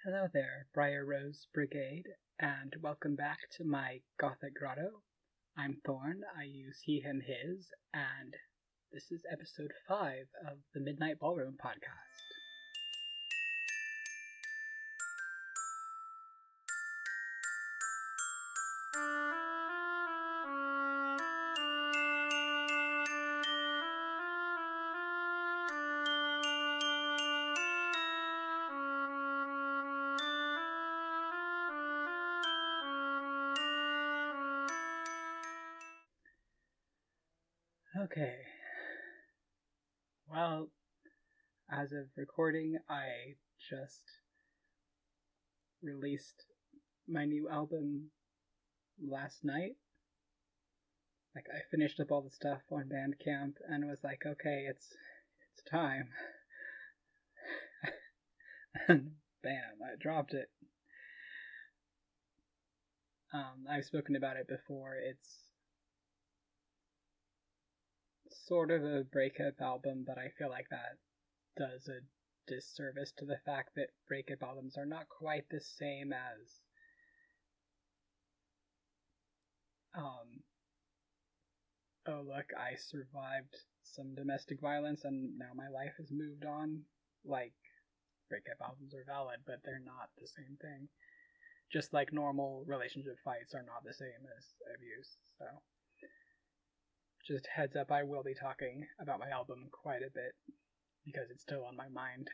Hello there, Briar Rose Brigade, and welcome back to my gothic grotto. I'm Thorn, I use he, him, his, and this is episode 5 of the Midnight Ballroom podcast. Okay. Well, as of recording, I just released my new album last night. I finished up all the stuff on Bandcamp and was like, okay, it's time. And bam, I dropped it. I've spoken about it before. It's sort of a breakup album, but I feel like that does a disservice to the fact that breakup albums are not quite the same as oh look, I survived some domestic violence and now my life has moved on. Like, breakup albums are valid, but they're not the same thing. Just like normal relationship fights are not the same as abuse. So just heads up, I will be talking about my album quite a bit because it's still on my mind.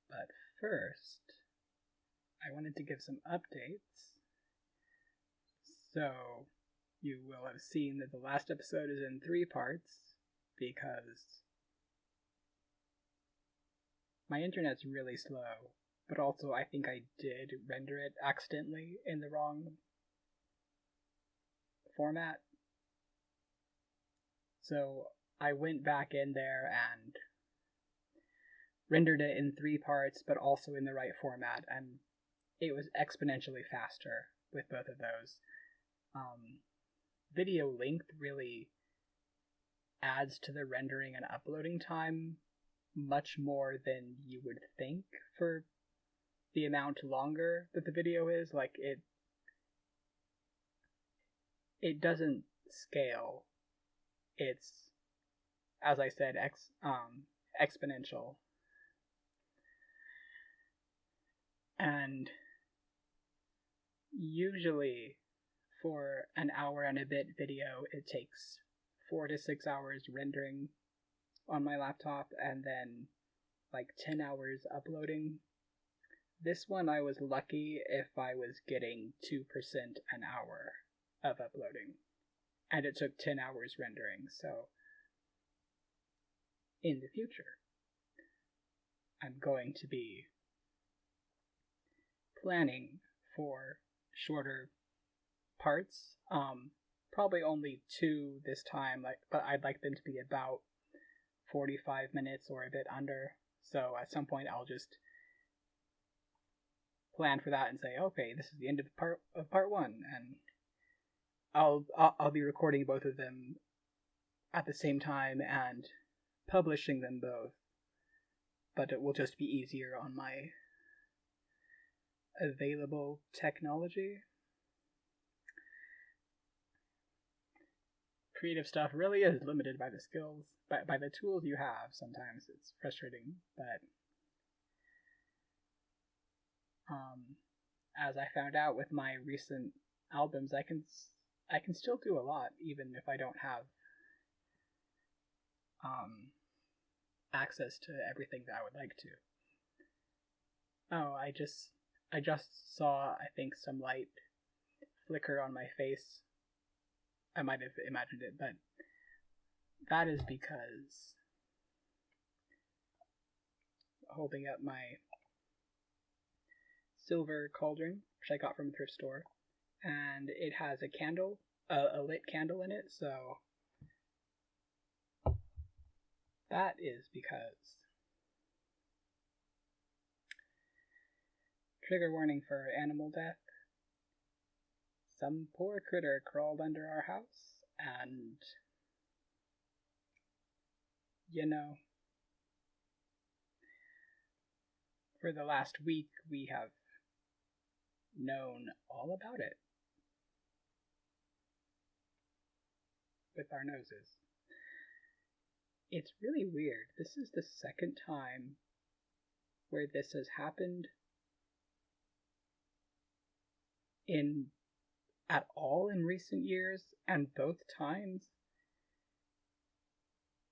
But first, I wanted to give some updates. So, you will have seen that the last episode is in 3 parts because my internet's really slow, but also I think I did render it accidentally in the wrong format. So I went back in there and rendered it in 3 parts, but also in the right format, and it was exponentially faster with both of those. Video length really adds to the rendering and uploading time much more than you would think for the amount longer that the video is. Like, it doesn't scale. It's, as I said, exponential. And usually for an hour and a bit video, it takes 4 to 6 hours rendering on my laptop and then like 10 hours uploading. This one I was lucky if I was getting 2% an hour of uploading, and it took 10 hours rendering. So in the future, I'm going to be planning for shorter parts. Probably only 2 this time, but I'd like them to be about 45 minutes or a bit under. So at some point I'll just plan for that and say, okay, this is the end of part 1, and I'll be recording both of them at the same time and publishing them both. But it will just be easier on my available technology. Creative stuff really is limited by the skills, by the tools you have. Sometimes it's frustrating, but as I found out with my recent albums, I can still do a lot even if I don't have access to everything that I would like to. Oh, I just saw, I think, some light flicker on my face. I might have imagined it, but that is because holding up my silver cauldron, which I got from a thrift store, and it has a candle, a lit candle in it, so that is because. Trigger warning for animal death. Some poor critter crawled under our house, and, you know, for the last week, we have known all about it with our noses. It's really weird. This is the second time where this has happened at all in recent years, and both times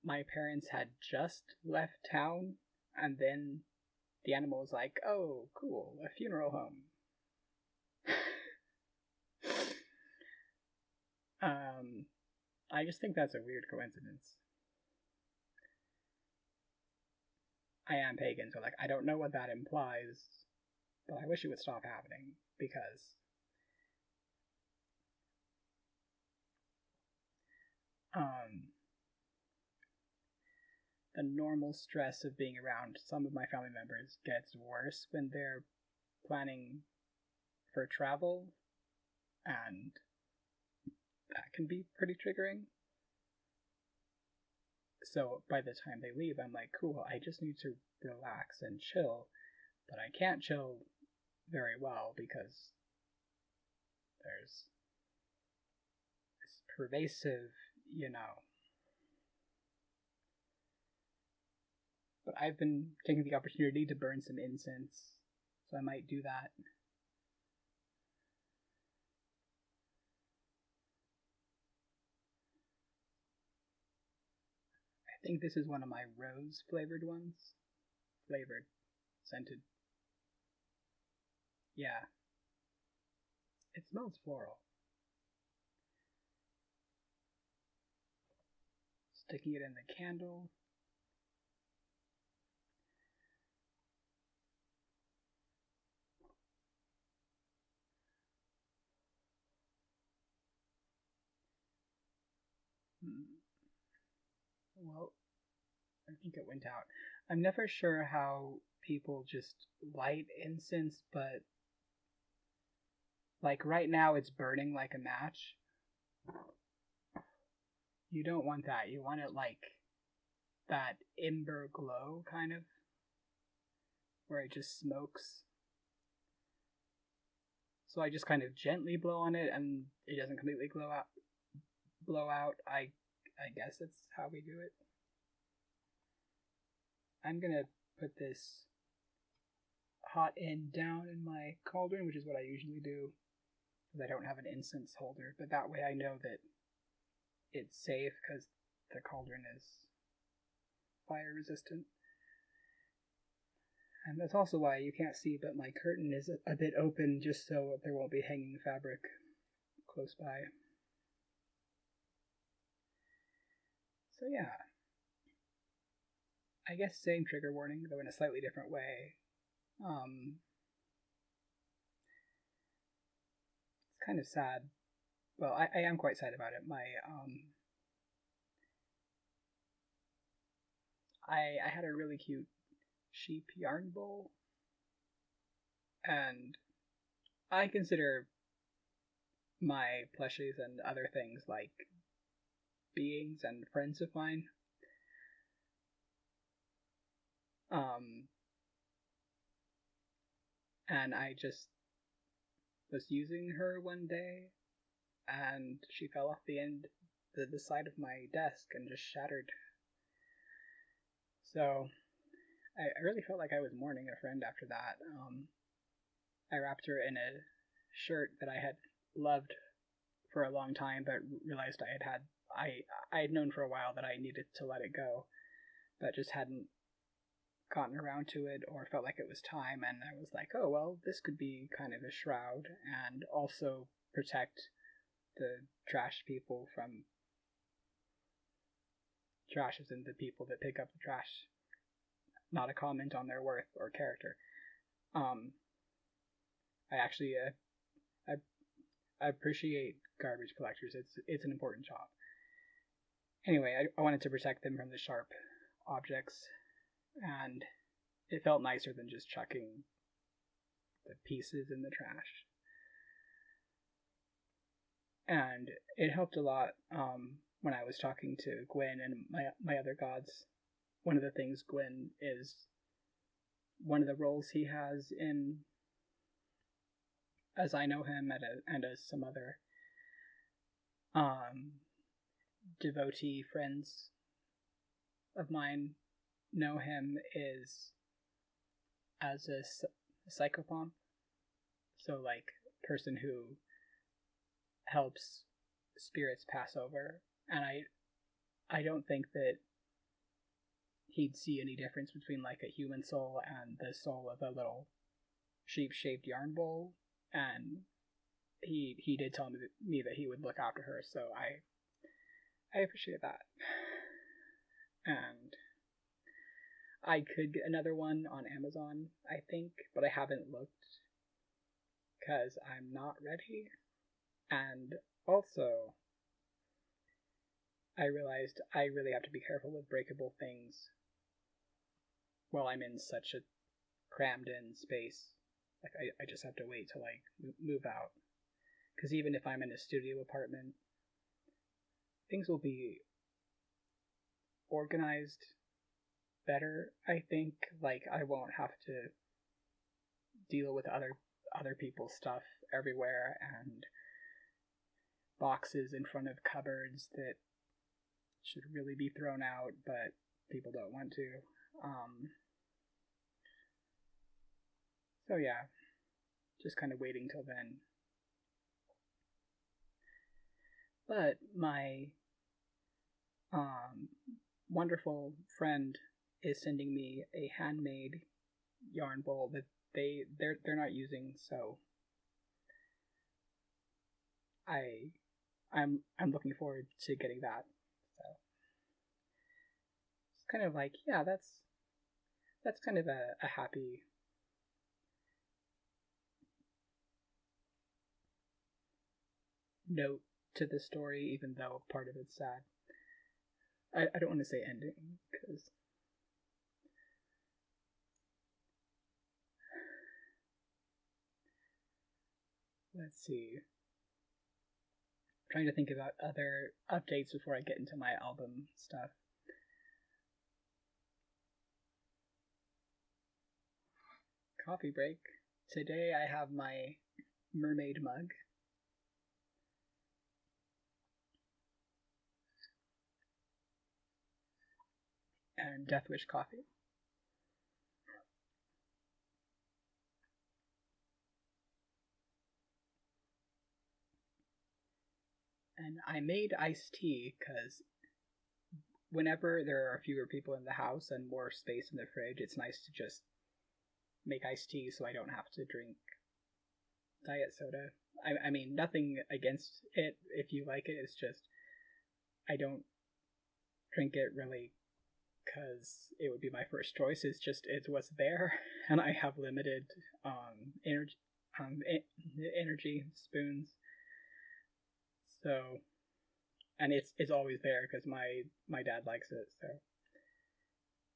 my parents had just left town, and then the animal was like, oh, cool, a funeral home. I just think that's a weird coincidence. I am pagan, so I don't know what that implies, but I wish it would stop happening, because the normal stress of being around some of my family members gets worse when they're planning for travel, and that can be pretty triggering. So by the time they leave, I'm like, cool, I just need to relax and chill, but I can't chill very well because there's this pervasive, But I've been taking the opportunity to burn some incense, so I might do that. I think this is one of my rose flavored ones. Flavored. Scented. Yeah. It smells floral. Sticking it in the candle. Well, I think it went out. I'm never sure how people just light incense, but right now it's burning like a match. You don't want that. You want it that ember glow, kind of, where it just smokes. So I just kind of gently blow on it, and it doesn't completely blow out. I guess that's how we do it. I'm gonna put this hot end down in my cauldron, which is what I usually do, because I don't have an incense holder, but that way I know that it's safe, because the cauldron is fire resistant. And that's also why you can't see, but my curtain is a bit open, just so there won't be hanging fabric close by. So yeah, I guess same trigger warning, though in a slightly different way. It's kind of sad. Well, I am quite sad about it. I had a really cute sheep yarn bowl, and I consider my plushies and other things like beings and friends of mine. And I just was using her one day, and she fell off the side of my desk and just shattered. So I really felt like I was mourning a friend after that. I wrapped her in a shirt that I had loved for a long time, but realized I had known for a while that I needed to let it go, but just hadn't gotten around to it or felt like it was time. And I was like, oh well, this could be kind of a shroud and also protect the trash people from trash, as in the people that pick up the trash, not a comment on their worth or character. I actually I appreciate garbage collectors. It's an important job. Anyway, I wanted to protect them from the sharp objects, and it felt nicer than just chucking the pieces in the trash. And it helped a lot when I was talking to Gwen and my other gods. One of the things Gwen is one of the roles he has in, as I know him, and as some other devotee friends of mine know him, is as a psychopomp. So, like, person who helps spirits pass over. And I don't think that he'd see any difference between, like, a human soul and the soul of a little sheep-shaped yarn bowl. And he did tell me that he would look after her, so I appreciate that. And I could get another one on Amazon, I think, but I haven't looked because I'm not ready. And also, I realized I really have to be careful with breakable things while I'm in such a crammed in space. Like, I just have to wait to, like, move out. Because even if I'm in a studio apartment, things will be organized better, I think. Like, I won't have to deal with other people's stuff everywhere, and boxes in front of cupboards that should really be thrown out, but people don't want to. So yeah, just kind of waiting till then. But my wonderful friend is sending me a handmade yarn bowl that they're not using, so I'm looking forward to getting that. So it's kind of like, yeah, that's kind of a happy note to the story, even though part of it's sad. I don't want to say ending, because let's see. I'm trying to think about other updates before I get into my album stuff. Coffee break. Today I have my mermaid mug. And Death Wish coffee. And I made iced tea because whenever there are fewer people in the house and more space in the fridge, it's nice to just make iced tea so I don't have to drink diet soda. I mean, nothing against it if you like it, it's just I don't drink it really because it would be my first choice. It's what's there, and I have limited energy spoons. So, and it's always there because my dad likes it. So,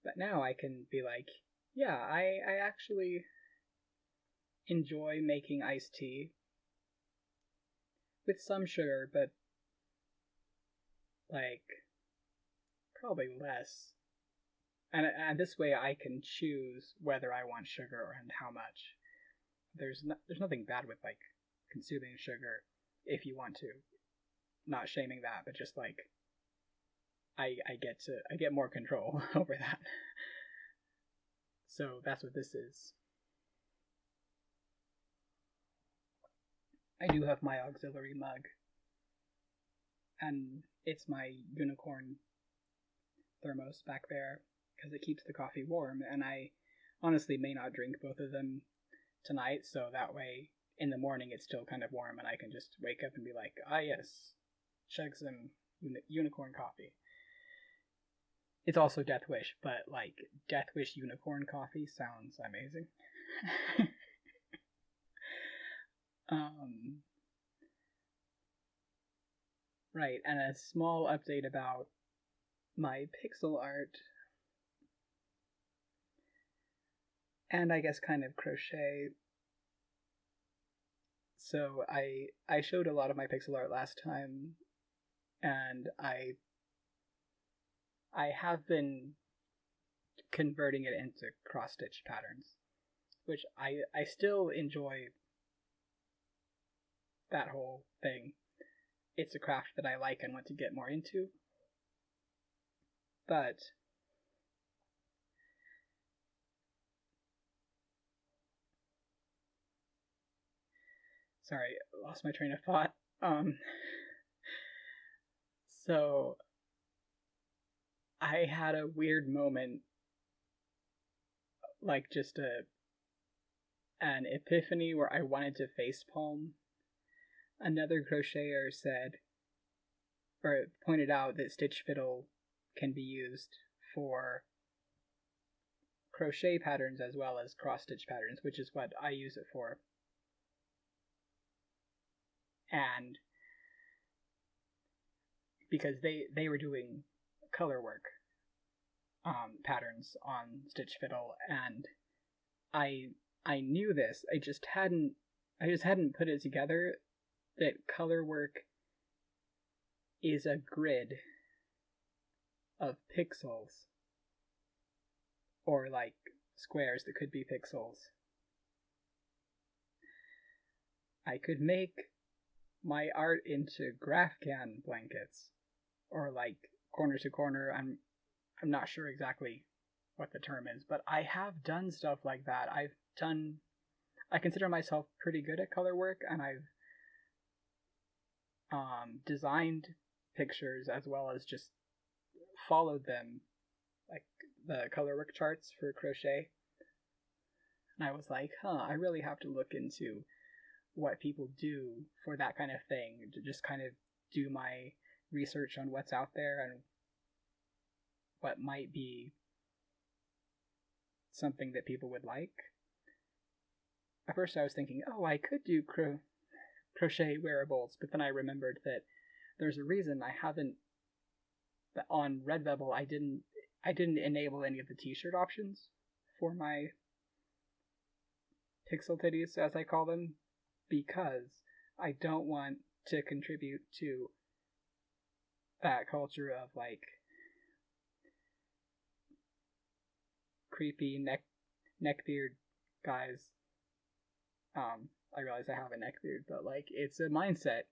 but now I can be like, yeah, I actually enjoy making iced tea with some sugar, but like probably less. And this way I can choose whether I want sugar and how much. There's nothing bad with like consuming sugar if you want to. Not shaming that, but just like I get more control over that. So that's what this is. I do have my auxiliary mug, and it's my unicorn thermos back there because it keeps the coffee warm, and I honestly may not drink both of them tonight, so that way in the morning it's still kind of warm and I can just wake up and be like, ah yes, chug some unicorn coffee. It's also Death Wish, but like Death Wish unicorn coffee sounds amazing. Right, and a small update about my pixel art, and I guess kind of crochet. So I showed a lot of my pixel art last time, and I have been converting it into cross-stitch patterns, which I still enjoy that whole thing. It's a craft that I like and want to get more into, but sorry, lost my train of thought. So I had a weird moment, like just an epiphany where I wanted to facepalm. Another crocheter said, or pointed out, that stitch fiddle can be used for crochet patterns as well as cross-stitch patterns, which is what I use it for. And because they were doing color work patterns on stitch fiddle, and I knew this. I just hadn't put it together that color work is a grid of pixels, or like squares that could be pixels. I could make my art into Grafcan blankets, or like corner to corner. I'm not sure exactly what the term is, but I have done stuff like that. I consider myself pretty good at color work, and I've designed pictures as well as just followed them, like the color work charts for crochet. And I was like, I really have to look into what people do for that kind of thing, to just kind of do my research on what's out there and what might be something that people would like. At first I was thinking, I could do crochet wearables, but then I remembered that there's a reason I haven't, on Redbubble I didn't enable any of the t-shirt options for my pixel titties, as I call them, because I don't want to contribute to that culture of like creepy neckbeard guys. I realize I have a neckbeard, but like it's a mindset,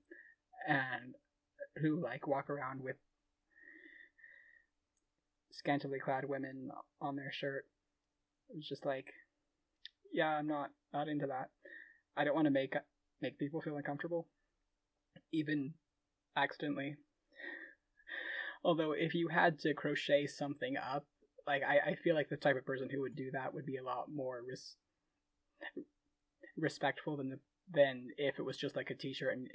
and who like walk around with scantily clad women on their shirt. It's just like, yeah, I'm not into that. I don't want to make people feel uncomfortable, even accidentally. Although if you had to crochet something up, like I feel like the type of person who would do that would be a lot more respectful than if it was just like a t-shirt and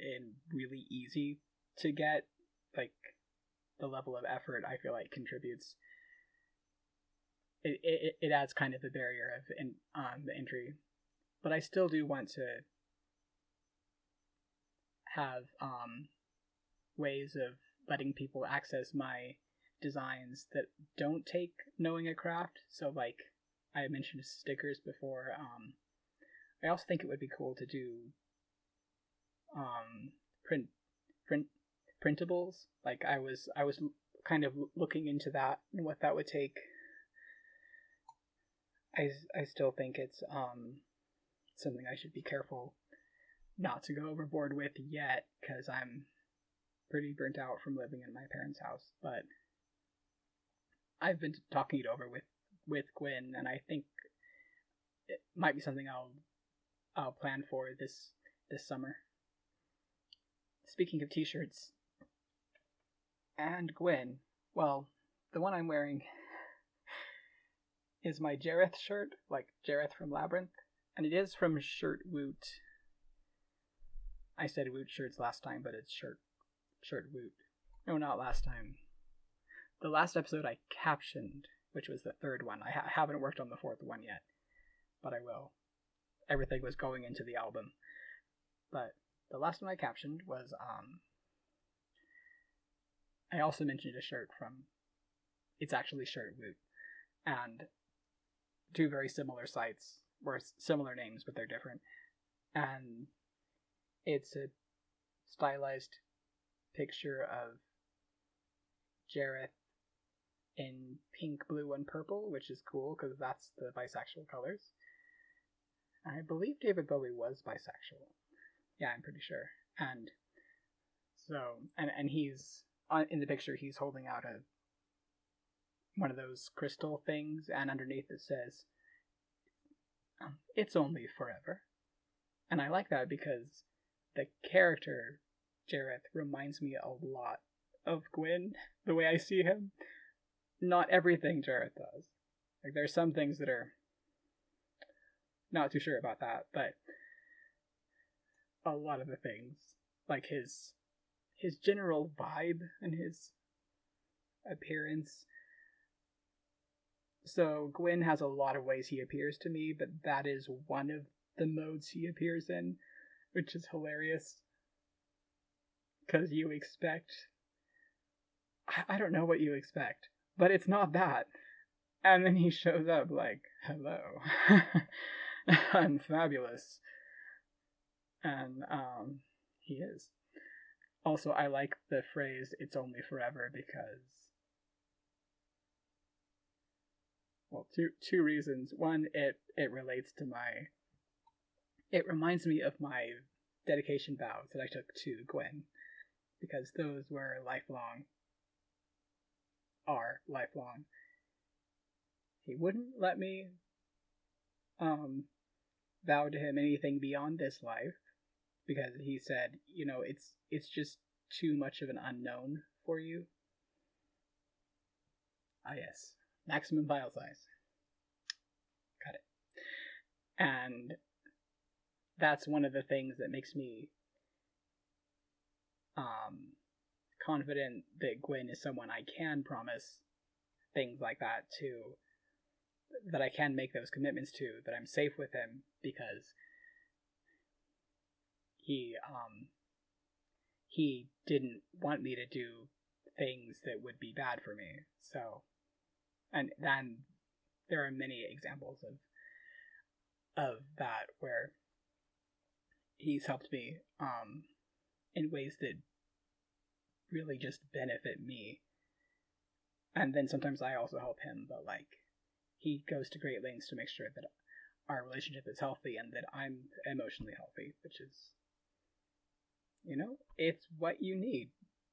really easy to get. Like the level of effort I feel like contributes. It adds kind of a barrier of the entry, but I still do want to have ways of letting people access my designs that don't take knowing a craft. So like I mentioned stickers before. I also think it would be cool to do printables. Like I was kind of looking into that and what that would take. I still think it's something I should be careful not to go overboard with yet, because I'm pretty burnt out from living in my parents' house. But I've been talking it over with Gwen, and I think it might be something I'll plan for this summer. Speaking of t-shirts and Gwen, well, the one I'm wearing is my Jareth shirt, like Jareth from Labyrinth, and it is from Shirt Woot. I said Woot shirts last time, but it's Shirt Woot. No, not last time. The last episode I captioned, which was the third one. I haven't worked on the fourth one yet, but I will. Everything was going into the album. But the last one I captioned was, I also mentioned a shirt from, it's actually Shirt Woot, and two very similar sites, or similar names, but they're different. And it's a stylized picture of Jareth in pink, blue, and purple, which is cool because that's the bisexual colors. I believe David Bowie was bisexual. Yeah, I'm pretty sure. And so, and he's in the picture. He's holding out one of those crystal things, and underneath it says, "It's only forever." And I like that because the character Jareth reminds me a lot of Gwyn, the way I see him. Not everything Jareth does. Like, there's some things that are not too sure about that, but a lot of the things, like his general vibe and his appearance. So Gwyn has a lot of ways he appears to me, but that is one of the modes he appears in, which is hilarious. Because you expect... I don't know what you expect, but it's not that. And then he shows up like, hello, I'm fabulous. And he is. Also, I like the phrase, "it's only forever," because, well, two reasons. One, it relates to it reminds me of my dedication vows that I took to Gwyn, because those were lifelong. He wouldn't let me vow to him anything beyond this life, because he said, it's just too much of an unknown for you. Ah, yes. Maximum file size. Got it. And that's one of the things that makes me confident that Gwyn is someone I can promise things like that to, that I can make those commitments to, that I'm safe with him, because he didn't want me to do things that would be bad for me. So, and then there are many examples of that where he's helped me in ways that really just benefit me. And then sometimes I also help him, but like, he goes to great lengths to make sure that our relationship is healthy and that I'm emotionally healthy, which is, it's what you need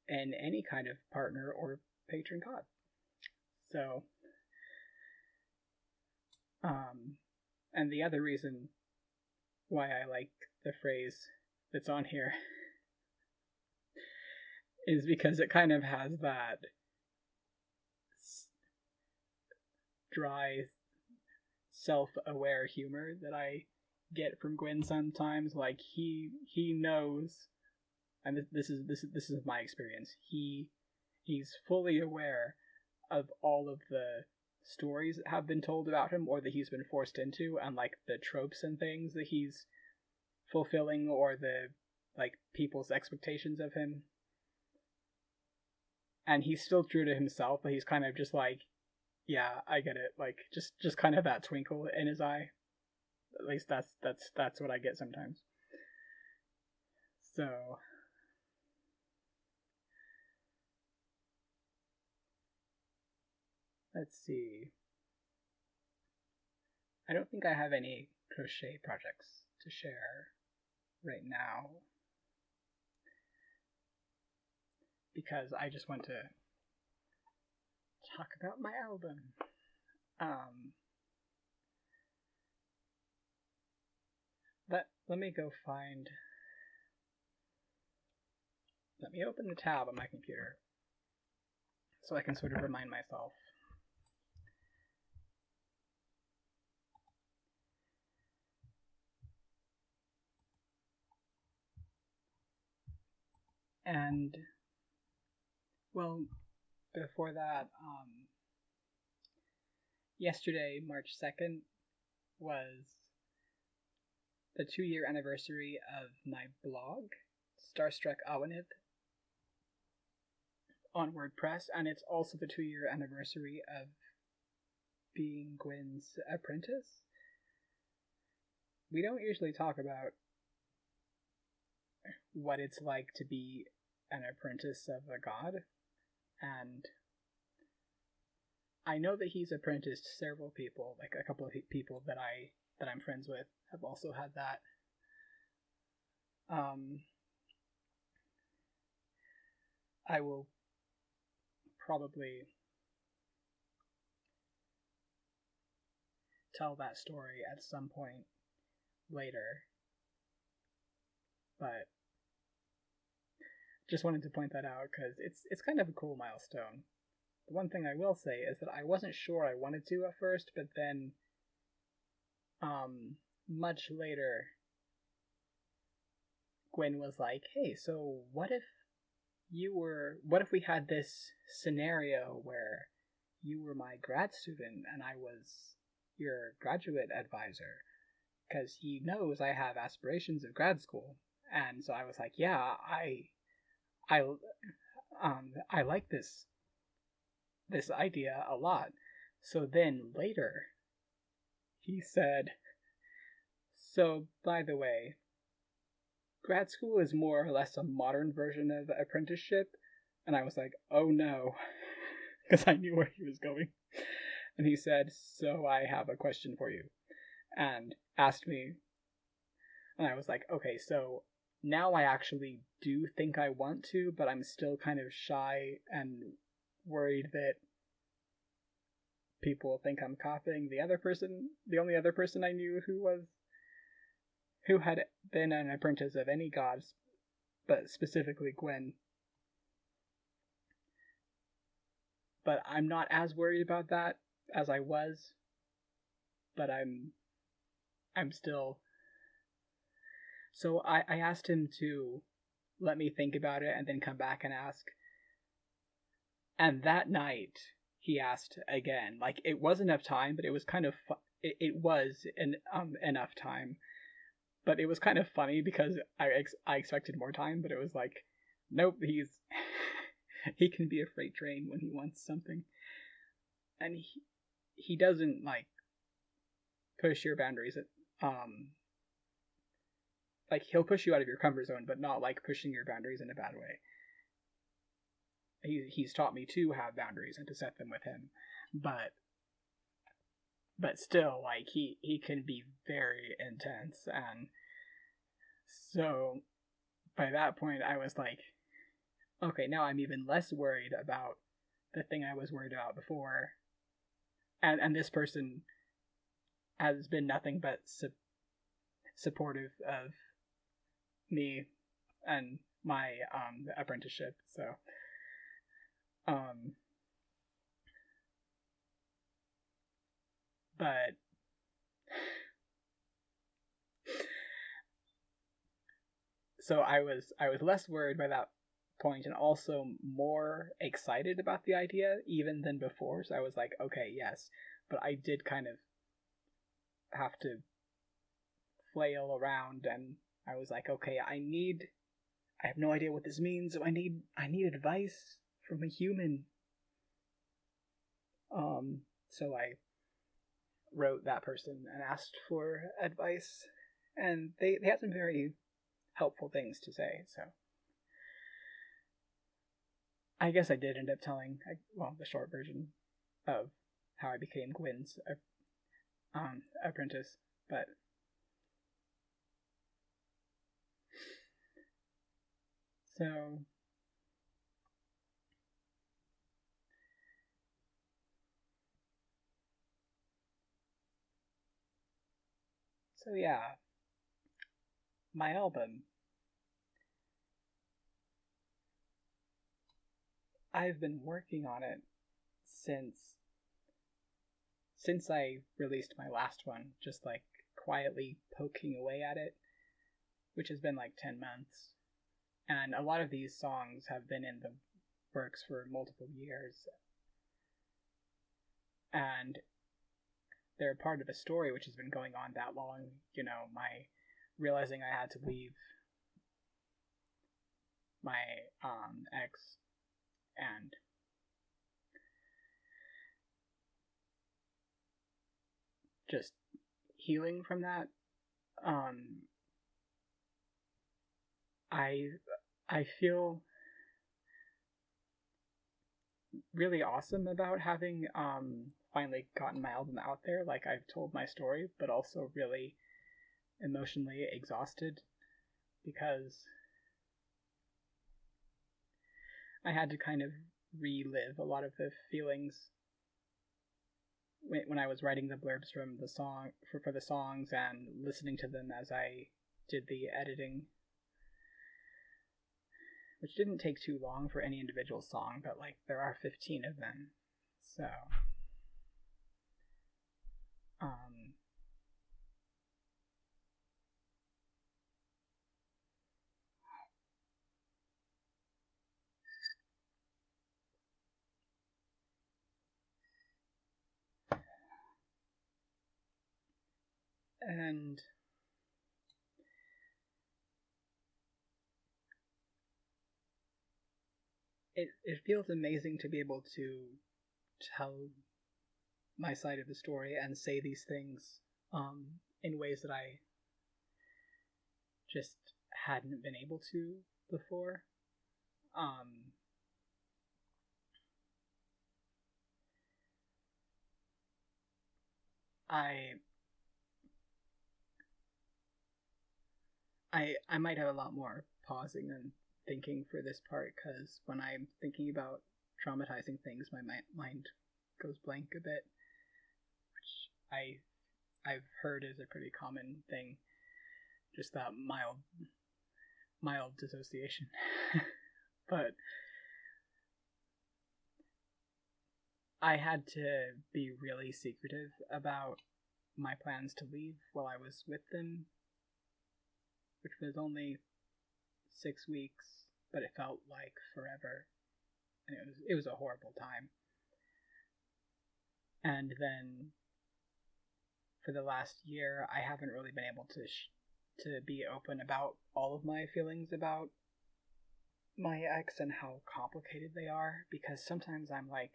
in any kind of partner or patron god. So, and the other reason why I like the phrase that's on here is because it kind of has that dry, self-aware humor that I get from Gwyn sometimes. Like, he knows, and this is my experience. He's fully aware of all of the stories that have been told about him, or that he's been forced into, and like the tropes and things that he's fulfilling, or the like people's expectations of him. And he's still true to himself, but he's kind of just like, yeah, I get it. Like, just kind of that twinkle in his eye. At least that's what I get sometimes. So, let's see. I don't think I have any crochet projects to share right now, because I just want to talk about my album. But let me open the tab on my computer so I can sort of remind myself. And, well, before that, yesterday, March 2nd, was the 2-year anniversary of my blog, Starstruck Awanith, on WordPress, and it's also the 2-year anniversary of being Gwyn's apprentice. We don't usually talk about what it's like to be an apprentice of a god, and I know that he's apprenticed several people, like a couple of people that I'm friends with have also had that. I will probably tell that story at some point later, but just wanted to point that out because it's kind of a cool milestone. The one thing I will say is that I wasn't sure I wanted to at first, but then much later Gwen was like, hey, so what if we had this scenario where you were my grad student and I was your graduate advisor? Because he knows I have aspirations of grad school. And so I was like, yeah, I like this idea a lot. So then later he said, so by the way, grad school is more or less a modern version of apprenticeship. And I was like, oh no, because I knew where he was going. And he said, so I have a question for you. And asked me, and I was like, okay, so now I actually do think I want to, but I'm still kind of shy and worried that people think I'm copying the only other person I knew who had been an apprentice of any gods, but specifically Gwen. But I'm not as worried about that as I was, but I'm still. So I asked him to let me think about it and then come back and ask. And that night he asked again. Like, it was enough time, but it was kind of it was enough time, but it was kind of funny because I expected more time, but it was like, nope, he can be a freight train when he wants something, and he doesn't like push your boundaries. Like, he'll push you out of your comfort zone, but not like pushing your boundaries in a bad way. He's taught me to have boundaries and to set them with him, but still, like, he can be very intense. And so by that point I was like, okay, now I'm even less worried about the thing I was worried about before, and this person has been nothing but supportive of me and my apprenticeship. So but so I was less worried by that point, and also more excited about the idea even than before. So I was like, okay, yes, but I did kind of have to flail around, and I was like, okay, I have no idea what this means, so I need advice from a human. So I wrote that person and asked for advice, and they had some very helpful things to say. So I guess I did end up telling, the short version of how I became Gwen's apprentice, but so yeah, my album. I've been working on it since I released my last one, just like quietly poking away at it, which has been like 10 months. And a lot of these songs have been in the works for multiple years. And they're part of a story which has been going on that long. You know, my realizing I had to leave my ex, and just healing from that. I feel really awesome about having finally gotten my album out there. Like, I've told my story, but also really emotionally exhausted because I had to kind of relive a lot of the feelings when I was writing the blurbs from the song for the songs and listening to them as I did the editing, which didn't take too long for any individual song, but like there are 15 of them, so um and it feels amazing to be able to tell my side of the story and say these things in ways that I just hadn't been able to before. Um, I I might have a lot more pausing and thinking for this part because when I'm thinking about traumatizing things, my mind goes blank a bit, which I've heard is a pretty common thing, just that mild dissociation. But I had to be really secretive about my plans to leave while I was with them, which was only 6 weeks, but it felt like forever, and it was a horrible time. And then for the last year, I haven't really been able to be open about all of my feelings about my ex and how complicated they are, because sometimes I'm like,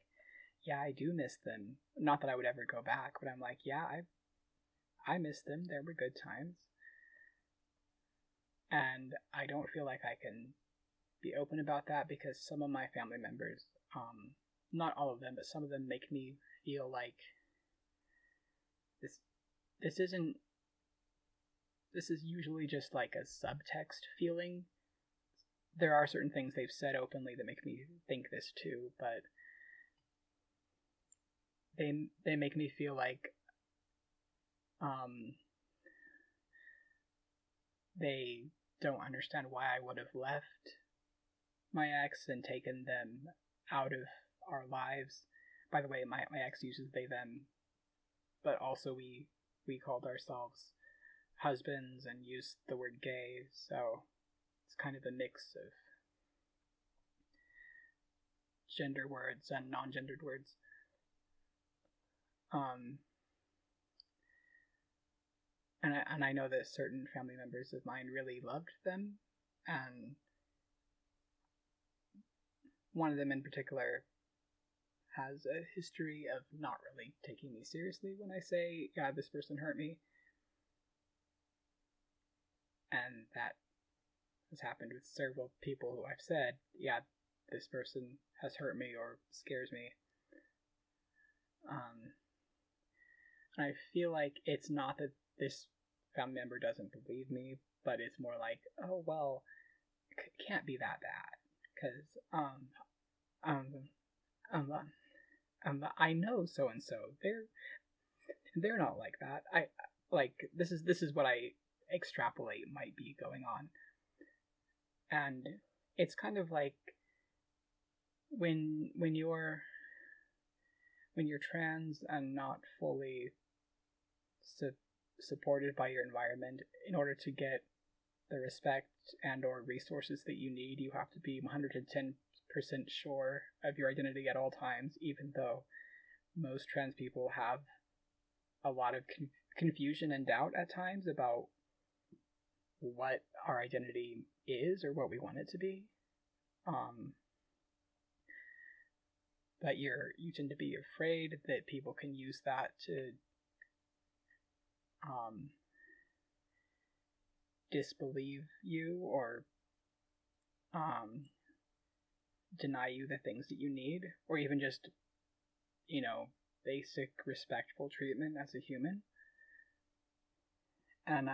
yeah, I do miss them. Not that I would ever go back, but I'm like, yeah, I miss them. There were good times. And I don't feel like I can be open about that because some of my family members, not all of them, but some of them make me feel like this isn't this is usually just like a subtext feeling. There are certain things they've said openly that make me think this too, but they make me feel like they don't understand why I would have left my ex and taken them out of our lives. By the way, my ex uses they them, but also we called ourselves husbands and used the word gay, so it's kind of a mix of gender words and non-gendered words. And I know that certain family members of mine really loved them, and one of them in particular has a history of not really taking me seriously when I say, yeah, this person hurt me. And that has happened with several people who I've said, yeah, this person has hurt me or scares me. And I feel like it's not that this family member doesn't believe me, but it's more like, oh, well, it can't be that bad. Because, I know so and so. They're not like that. This is what I extrapolate might be going on. And it's kind of like when you're trans and not fully supported by your environment, in order to get the respect and or resources that you need, you have to be 110% sure of your identity at all times, even though most trans people have a lot of confusion and doubt at times about what our identity is or what we want it to be. But you tend to be afraid that people can use that to disbelieve you or deny you the things that you need, or even just, basic respectful treatment as a human. And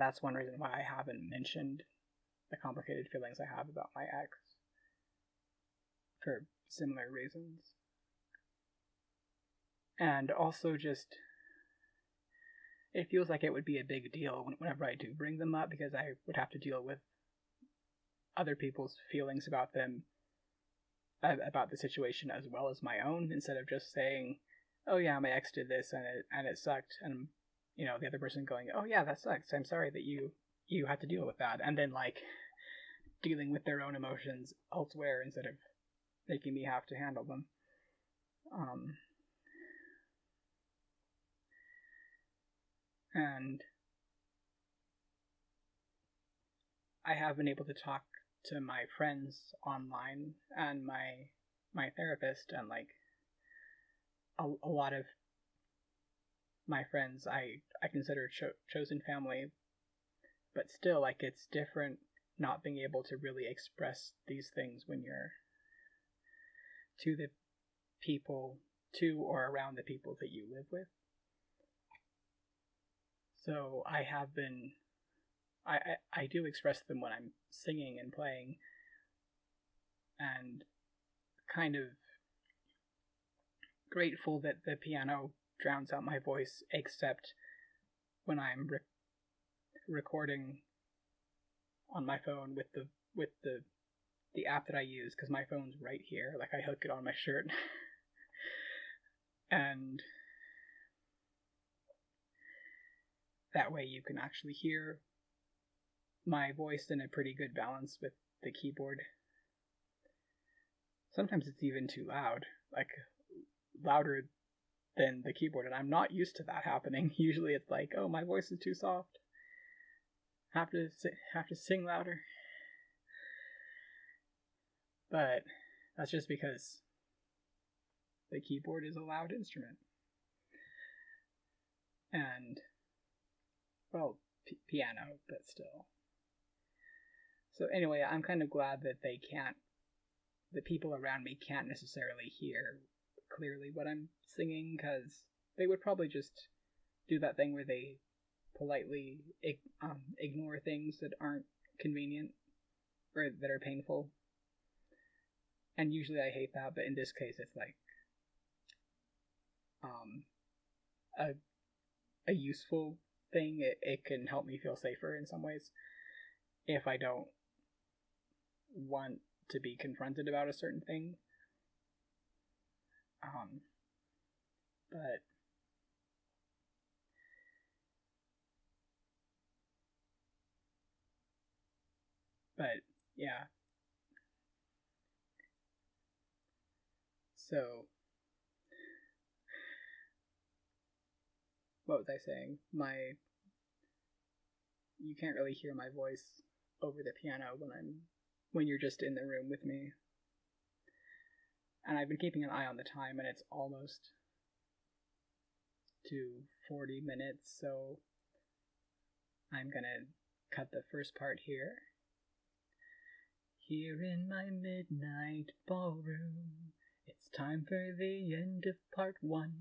that's one reason why I haven't mentioned the complicated feelings I have about my ex, for similar reasons. And also just, it feels like it would be a big deal whenever I do bring them up, because I would have to deal with other people's feelings about them, about the situation, as well as my own, instead of just saying, oh yeah, my ex did this and it sucked, and the other person going, oh yeah, that sucks, I'm sorry that you had to deal with that, and then like dealing with their own emotions elsewhere instead of making me have to handle them. And I have been able to talk to my friends online and my therapist, and like a lot of my friends I consider chosen family, but still, like, it's different not being able to really express these things when you're to the people, to or around the people that you live with. So I have been, I do express them when I'm singing and playing, and kind of grateful that the piano drowns out my voice, except when I'm recording on my phone with the app that I use, because my phone's right here, like I hook it on my shirt. And that way you can actually hear my voice in a pretty good balance with the keyboard. Sometimes it's even too loud, like louder than the keyboard, and I'm not used to that happening. Usually it's like, oh, my voice is too soft, have to sing louder. But that's just because the keyboard is a loud instrument. And, well, piano, but still. So anyway, I'm kind of glad that the people around me can't necessarily hear clearly what I'm singing, because they would probably just do that thing where they politely ignore things that aren't convenient or that are painful. And usually I hate that, but in this case it's like a useful thing. It can help me feel safer in some ways if I don't want to be confronted about a certain thing. But yeah. So, what was I saying? You can't really hear my voice over the piano when you're just in the room with me. And I've been keeping an eye on the time, and it's almost to 40 minutes, so I'm gonna cut the first part here. Here in my midnight ballroom, it's time for the end of part 1.